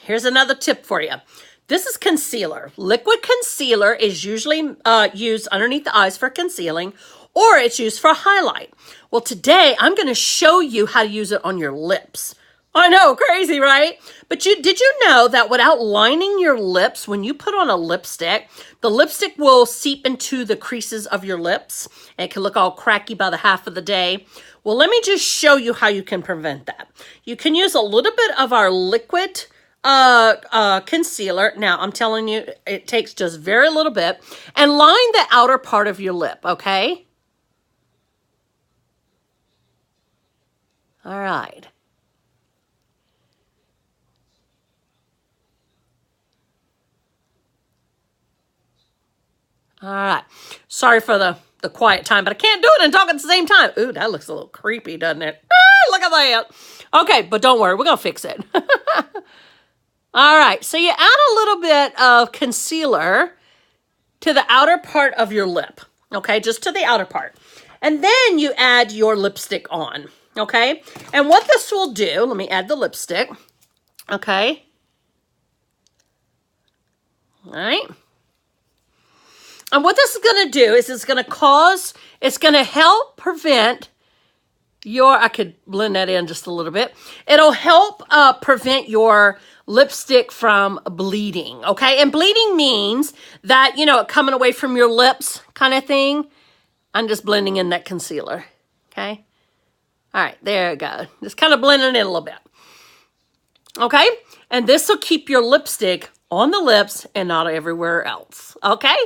here's another tip for you. This is concealer. Liquid concealer is usually used underneath the eyes for concealing, or it's used for highlight. Well, today I'm going to show you how to use it on your lips. I know, crazy, right? But did you know that without lining your lips, when you put on a lipstick, the lipstick will seep into the creases of your lips, and it can look all cracky by the half of the day. Well, let me just show you how you can prevent that. You can use a little bit of our liquid concealer. Now, I'm telling you, it takes just very little bit, and line the outer part of your lip, okay? All right. All right. Sorry for the quiet time, but I can't do it and talk at the same time. Ooh, that looks a little creepy, doesn't it? Ah, look at that. Okay, but don't worry. We're going to fix it. All right. So you add a little bit of concealer to the outer part of your lip. Okay, just to the outer part. And then you add your lipstick on. Okay. And what this will do, let me add the lipstick. Okay. All right. And what this is going to do is it's going to help prevent I could blend that in just a little bit. It'll help prevent your lipstick from bleeding, okay? And bleeding means that, coming away from your lips kind of thing. I'm just blending in that concealer, okay? All right, there you go. Just kind of blending it in a little bit, okay? And this will keep your lipstick on the lips and not everywhere else, okay?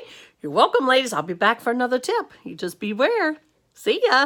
You're welcome, ladies. I'll be back for another tip. You just beware. See ya.